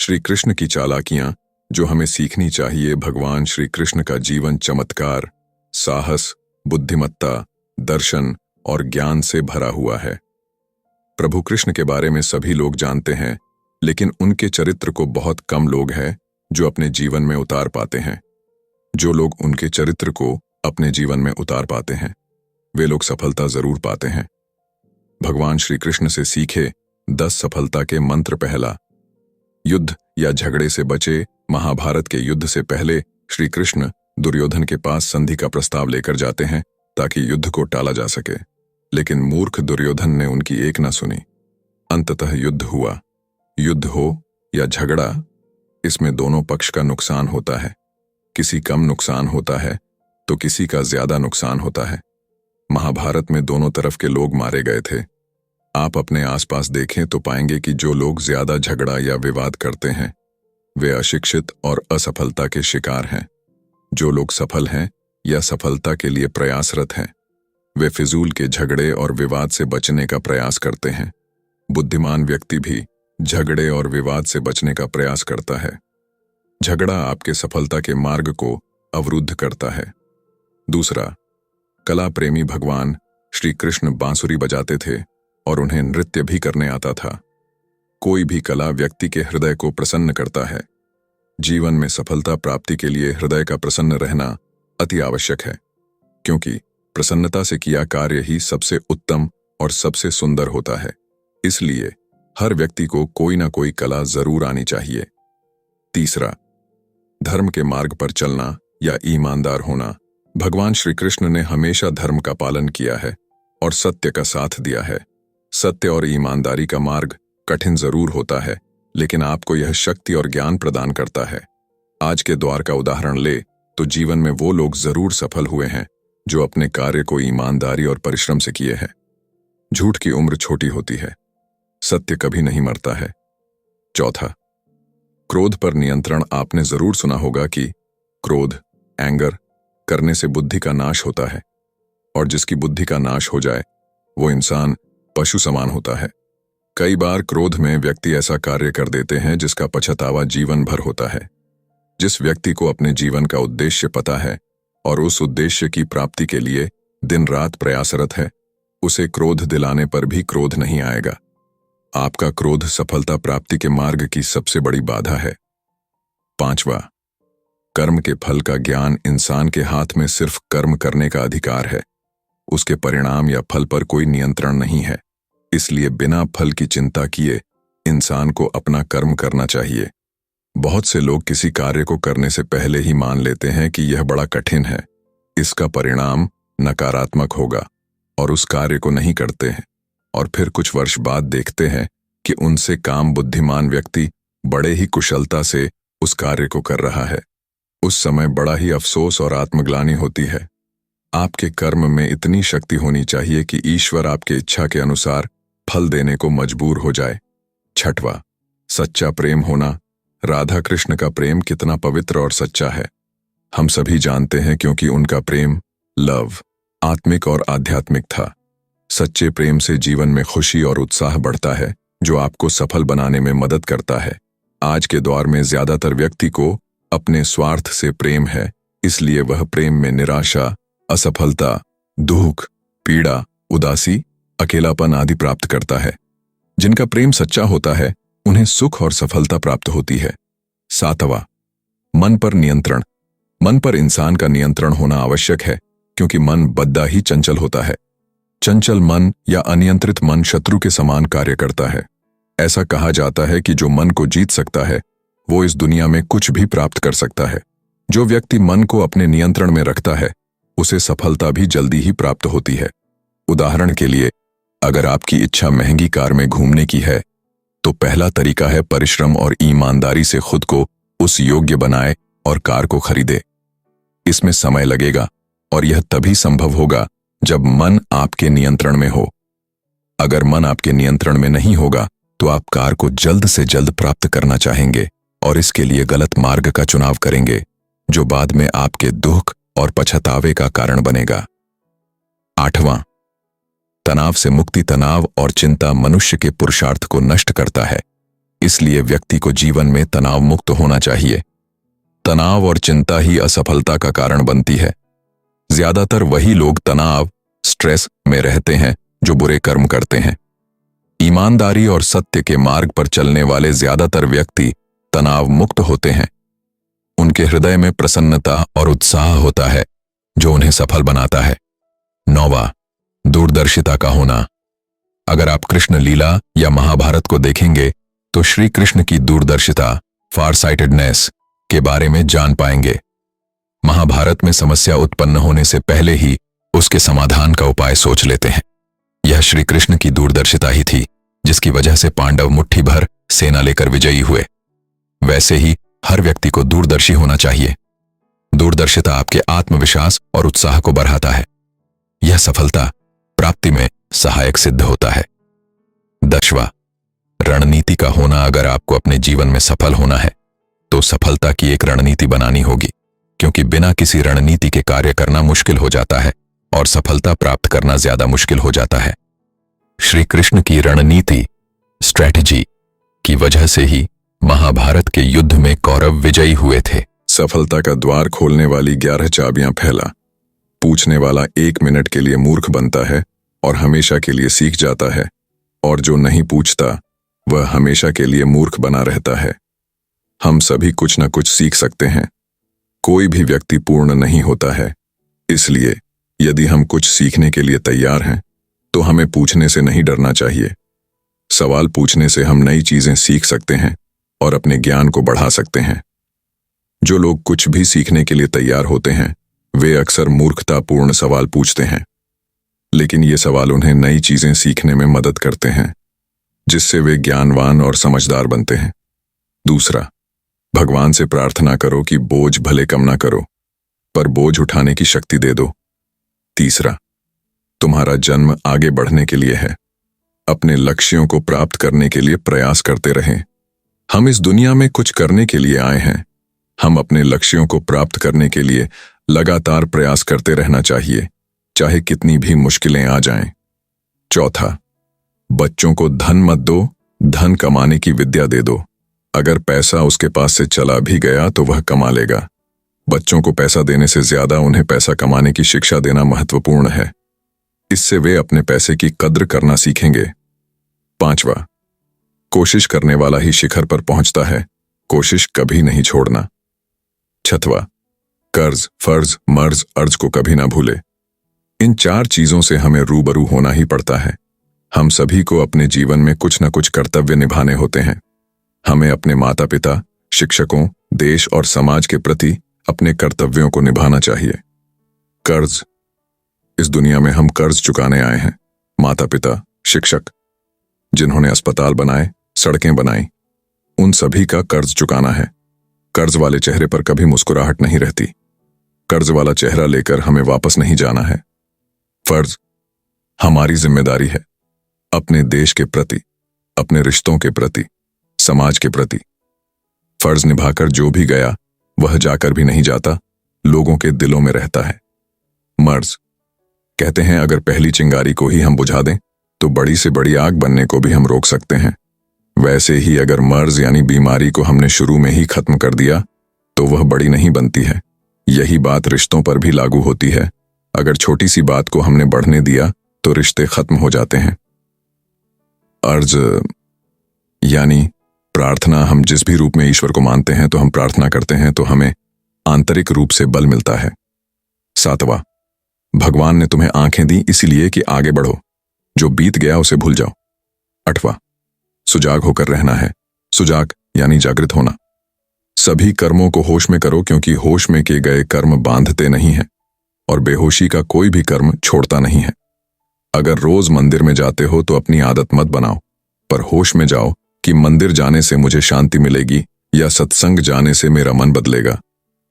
श्री कृष्ण की चालाकियां जो हमें सीखनी चाहिए। भगवान श्री कृष्ण का जीवन चमत्कार, साहस, बुद्धिमत्ता, दर्शन और ज्ञान से भरा हुआ है। प्रभु कृष्ण के बारे में सभी लोग जानते हैं, लेकिन उनके चरित्र को बहुत कम लोग हैं जो अपने जीवन में उतार पाते हैं। जो लोग उनके चरित्र को अपने जीवन में उतार पाते हैं, वे लोग सफलता जरूर पाते हैं। भगवान श्री कृष्ण से सीखे 10 सफलता के मंत्र। पहला, युद्ध या झगड़े से बचे। महाभारत के युद्ध से पहले श्री कृष्ण दुर्योधन के पास संधि का प्रस्ताव लेकर जाते हैं ताकि युद्ध को टाला जा सके, लेकिन मूर्ख दुर्योधन ने उनकी एक न सुनी। अंततः युद्ध हुआ। युद्ध हो या झगड़ा, इसमें दोनों पक्ष का नुकसान होता है। किसी कम नुकसान होता है तो किसी का ज्यादा नुकसान होता है। महाभारत में दोनों तरफ के लोग मारे गए थे। आप अपने आसपास देखें तो पाएंगे कि जो लोग ज्यादा झगड़ा या विवाद करते हैं वे अशिक्षित और असफलता के शिकार हैं। जो लोग सफल हैं या सफलता के लिए प्रयासरत हैं, वे फिजूल के झगड़े और विवाद से बचने का प्रयास करते हैं। बुद्धिमान व्यक्ति भी झगड़े और विवाद से बचने का प्रयास करता है। झगड़ा आपके सफलता के मार्ग को अवरुद्ध करता है। दूसरा, कला प्रेमी भगवान श्री कृष्ण बांसुरी बजाते थे और उन्हें नृत्य भी करने आता था। कोई भी कला व्यक्ति के हृदय को प्रसन्न करता है। जीवन में सफलता प्राप्ति के लिए हृदय का प्रसन्न रहना अति आवश्यक है, क्योंकि प्रसन्नता से किया कार्य ही सबसे उत्तम और सबसे सुंदर होता है। इसलिए हर व्यक्ति को कोई ना कोई कला जरूर आनी चाहिए। तीसरा, धर्म के मार्ग पर चलना या ईमानदार होना। भगवान श्री कृष्ण ने हमेशा धर्म का पालन किया है और सत्य का साथ दिया है। सत्य और ईमानदारी का मार्ग कठिन जरूर होता है, लेकिन आपको यह शक्ति और ज्ञान प्रदान करता है। आज के दौर का उदाहरण ले तो जीवन में वो लोग जरूर सफल हुए हैं जो अपने कार्य को ईमानदारी और परिश्रम से किए हैं। झूठ की उम्र छोटी होती है, सत्य कभी नहीं मरता है। चौथा, क्रोध पर नियंत्रण। आपने जरूर सुना होगा कि क्रोध, एंगर करने से बुद्धि का नाश होता है, और जिसकी बुद्धि का नाश हो जाए वो इंसान पशु समान होता है। कई बार क्रोध में व्यक्ति ऐसा कार्य कर देते हैं जिसका पछतावा जीवन भर होता है। जिस व्यक्ति को अपने जीवन का उद्देश्य पता है और उस उद्देश्य की प्राप्ति के लिए दिन रात प्रयासरत है, उसे क्रोध दिलाने पर भी क्रोध नहीं आएगा। आपका क्रोध सफलता प्राप्ति के मार्ग की सबसे बड़ी बाधा है। पांचवा, कर्म के फल का ज्ञान। इंसान के हाथ में सिर्फ कर्म करने का अधिकार है, उसके परिणाम या फल पर कोई नियंत्रण नहीं है। इसलिए बिना फल की चिंता किए इंसान को अपना कर्म करना चाहिए। बहुत से लोग किसी कार्य को करने से पहले ही मान लेते हैं कि यह बड़ा कठिन है, इसका परिणाम नकारात्मक होगा, और उस कार्य को नहीं करते हैं। और फिर कुछ वर्ष बाद देखते हैं कि उनसे काम बुद्धिमान व्यक्ति बड़े ही कुशलता से उस कार्य को कर रहा है। उस समय बड़ा ही अफसोस और आत्मग्लानि होती है। आपके कर्म में इतनी शक्ति होनी चाहिए कि ईश्वर आपके इच्छा के अनुसार फल देने को मजबूर हो जाए। छठवां, सच्चा प्रेम होना। राधा कृष्ण का प्रेम कितना पवित्र और सच्चा है, हम सभी जानते हैं, क्योंकि उनका प्रेम लव, आत्मिक और आध्यात्मिक था। सच्चे प्रेम से जीवन में खुशी और उत्साह बढ़ता है, जो आपको सफल बनाने में मदद करता है। आज के दौर में ज्यादातर व्यक्ति को अपने स्वार्थ से प्रेम है, इसलिए वह प्रेम में निराशा, असफलता, दुख, पीड़ा, उदासी, अकेलापन आदि प्राप्त करता है। जिनका प्रेम सच्चा होता है उन्हें सुख और सफलता प्राप्त होती है। सातवां, मन पर नियंत्रण। मन पर इंसान का नियंत्रण होना आवश्यक है, क्योंकि मन बद्दा ही चंचल होता है। चंचल मन या अनियंत्रित मन शत्रु के समान कार्य करता है। ऐसा कहा जाता है कि जो मन को जीत सकता है वो इस दुनिया में कुछ भी प्राप्त कर सकता है। जो व्यक्ति मन को अपने नियंत्रण में रखता है उसे सफलता भी जल्दी ही प्राप्त होती है। उदाहरण के लिए, अगर आपकी इच्छा महंगी कार में घूमने की है तो पहला तरीका है परिश्रम और ईमानदारी से खुद को उस योग्य बनाए और कार को खरीदे। इसमें समय लगेगा और यह तभी संभव होगा जब मन आपके नियंत्रण में हो। अगर मन आपके नियंत्रण में नहीं होगा तो आप कार को जल्द से जल्द प्राप्त करना चाहेंगे और इसके लिए गलत मार्ग का चुनाव करेंगे, जो बाद में आपके दुख और पछतावे का कारण बनेगा। आठवां, तनाव से मुक्ति। तनाव और चिंता मनुष्य के पुरुषार्थ को नष्ट करता है। इसलिए व्यक्ति को जीवन में तनाव मुक्त होना चाहिए। तनाव और चिंता ही असफलता का कारण बनती है। ज्यादातर वही लोग तनाव, स्ट्रेस में रहते हैं जो बुरे कर्म करते हैं। ईमानदारी और सत्य के मार्ग पर चलने वाले ज्यादातर व्यक्ति तनाव मुक्त होते हैं। उनके हृदय में प्रसन्नता और उत्साह होता है जो उन्हें सफल बनाता है। 9वां, दूरदर्शिता का होना। अगर आप कृष्ण लीला या महाभारत को देखेंगे तो श्री कृष्ण की दूरदर्शिता, फारसाइटेडनेस के बारे में जान पाएंगे। महाभारत में समस्या उत्पन्न होने से पहले ही उसके समाधान का उपाय सोच लेते हैं। यह श्री कृष्ण की दूरदर्शिता ही थी जिसकी वजह से पांडव मुट्ठी भर सेना लेकर विजयी हुए। वैसे ही हर व्यक्ति को दूरदर्शी होना चाहिए। दूरदर्शिता आपके आत्मविश्वास और उत्साह को बढ़ाता है। यह सफलता प्राप्ति में सहायक सिद्ध होता है। 10वां, रणनीति का होना। अगर आपको अपने जीवन में सफल होना है तो सफलता की एक रणनीति बनानी होगी, क्योंकि बिना किसी रणनीति के कार्य करना मुश्किल हो जाता है और सफलता प्राप्त करना ज्यादा मुश्किल हो जाता है। श्री कृष्ण की रणनीति, स्ट्रैटेजी की वजह से ही महाभारत के युद्ध में कौरव विजयी हुए थे। सफलता का द्वार खोलने वाली 11 चाबियां। पहला, पूछने वाला 1 मिनट के लिए मूर्ख बनता है और हमेशा के लिए सीख जाता है, और जो नहीं पूछता वह हमेशा के लिए मूर्ख बना रहता है। हम सभी कुछ न कुछ सीख सकते हैं। कोई भी व्यक्ति पूर्ण नहीं होता है, इसलिए यदि हम कुछ सीखने के लिए तैयार हैं तो हमें पूछने से नहीं डरना चाहिए। सवाल पूछने से हम नई चीजें सीख सकते हैं और अपने ज्ञान को बढ़ा सकते हैं। जो लोग कुछ भी सीखने के लिए तैयार होते हैं वे अक्सर मूर्खतापूर्ण सवाल पूछते हैं, लेकिन ये सवाल उन्हें नई चीजें सीखने में मदद करते हैं, जिससे वे ज्ञानवान और समझदार बनते हैं। दूसरा, भगवान से प्रार्थना करो कि बोझ भले कम ना करो, पर बोझ उठाने की शक्ति दे दो। तीसरा, तुम्हारा जन्म आगे बढ़ने के लिए है। अपने लक्ष्यों को प्राप्त करने के लिए प्रयास करते रहें। हम इस दुनिया में कुछ करने के लिए आए हैं। हम अपने लक्ष्यों को प्राप्त करने के लिए लगातार प्रयास करते रहना चाहिए, चाहे कितनी भी मुश्किलें आ जाएं। चौथा, बच्चों को धन मत दो, धन कमाने की विद्या दे दो। अगर पैसा उसके पास से चला भी गया तो वह कमा लेगा। बच्चों को पैसा देने से ज्यादा उन्हें पैसा कमाने की शिक्षा देना महत्वपूर्ण है। इससे वे अपने पैसे की कद्र करना सीखेंगे। 5वां, कोशिश करने वाला ही शिखर पर पहुंचता है, कोशिश कभी नहीं छोड़ना। 6वां, कर्ज, फर्ज, मर्ज, अर्ज को कभी ना भूले। इन 4 चीजों से हमें रूबरू होना ही पड़ता है। हम सभी को अपने जीवन में कुछ न कुछ कर्तव्य निभाने होते हैं। हमें अपने माता पिता, शिक्षकों, देश और समाज के प्रति अपने कर्तव्यों को निभाना चाहिए। कर्ज, इस दुनिया में हम कर्ज चुकाने आए हैं। माता पिता, शिक्षक, जिन्होंने अस्पताल बनाए, सड़कें बनाई, उन सभी का कर्ज चुकाना है। कर्ज वाले चेहरे पर कभी मुस्कुराहट नहीं रहती। कर्ज वाला चेहरा लेकर हमें वापस नहीं जाना है। फर्ज, हमारी जिम्मेदारी है अपने देश के प्रति, अपने रिश्तों के प्रति, समाज के प्रति। फर्ज निभाकर जो भी गया वह जाकर भी नहीं जाता, लोगों के दिलों में रहता है। मर्ज, कहते हैं अगर पहली चिंगारी को ही हम बुझा दें तो बड़ी से बड़ी आग बनने को भी हम रोक सकते हैं। वैसे ही अगर मर्ज यानी बीमारी को हमने शुरू में ही खत्म कर दिया तो वह बड़ी नहीं बनती है। यही बात रिश्तों पर भी लागू होती है। अगर छोटी सी बात को हमने बढ़ने दिया तो रिश्ते खत्म हो जाते हैं। अर्ज यानी प्रार्थना। हम जिस भी रूप में ईश्वर को मानते हैं तो हम प्रार्थना करते हैं तो हमें आंतरिक रूप से बल मिलता है। 7वां, भगवान ने तुम्हें आंखें दी इसीलिए कि आगे बढ़ो, जो बीत गया उसे भूल जाओ। 8वां, सुजाग होकर रहना है। सुजाग यानी जागृत होना। सभी कर्मों को होश में करो, क्योंकि होश में किए गए कर्म बांधते नहीं हैं और बेहोशी का कोई भी कर्म छोड़ता नहीं है। अगर रोज मंदिर में जाते हो तो अपनी आदत मत बनाओ, पर होश में जाओ कि मंदिर जाने से मुझे शांति मिलेगी या सत्संग जाने से मेरा मन बदलेगा।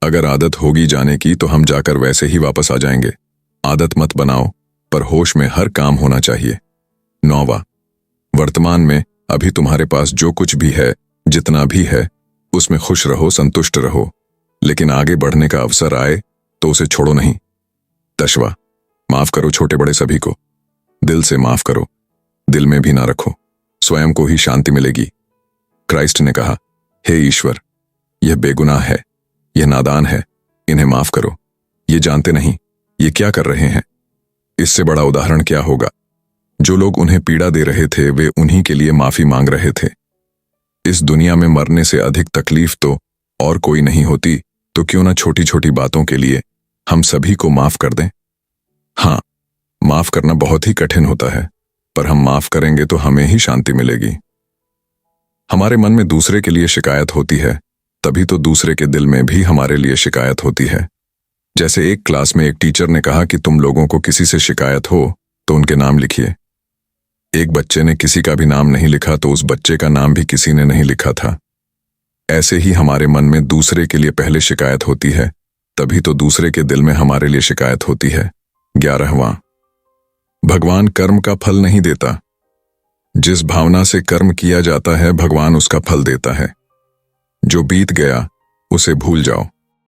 अगर आदत होगी जाने की तो हम जाकर वैसे ही वापस आ जाएंगे। आदत मत बनाओ, पर होश में हर काम होना चाहिए। 9वां, वर्तमान में अभी तुम्हारे पास जो कुछ भी है, जितना भी है, उसमें खुश रहो, संतुष्ट रहो, लेकिन आगे बढ़ने का अवसर आए तो उसे छोड़ो नहीं। 10वां, माफ करो छोटे बड़े सभी को। दिल से माफ करो, दिल में भी ना रखो, स्वयं को ही शांति मिलेगी। क्राइस्ट ने कहा, हे ईश्वर, यह बेगुनाह है, यह नादान है, इन्हें माफ करो, ये जानते नहीं ये क्या कर रहे हैं। इससे बड़ा उदाहरण क्या होगा। जो लोग उन्हें पीड़ा दे रहे थे वे उन्हीं के लिए माफी मांग रहे थे। इस दुनिया में मरने से अधिक तकलीफ तो और कोई नहीं होती, तो क्यों ना छोटी छोटी बातों के लिए हम सभी को माफ कर दें। हाँ, माफ करना बहुत ही कठिन होता है, पर हम माफ करेंगे तो हमें ही शांति मिलेगी। हमारे मन में दूसरे के लिए शिकायत होती है, तभी तो दूसरे के दिल में भी हमारे लिए शिकायत होती है। जैसे एक क्लास में एक टीचर ने कहा कि तुम लोगों को किसी से शिकायत हो तो उनके नाम लिखिए। एक बच्चे ने किसी का भी नाम नहीं लिखा तो उस बच्चे का नाम भी किसी ने नहीं लिखा था। ऐसे ही हमारे मन में दूसरे के लिए पहले शिकायत होती है, तभी तो दूसरे के दिल में हमारे लिए शिकायत होती है। 11वां, भगवान कर्म का फल नहीं देता। जिस भावना से कर्म किया जाता है भगवान उसका फल देता है। जो बीत गया उसे भूल जाओ।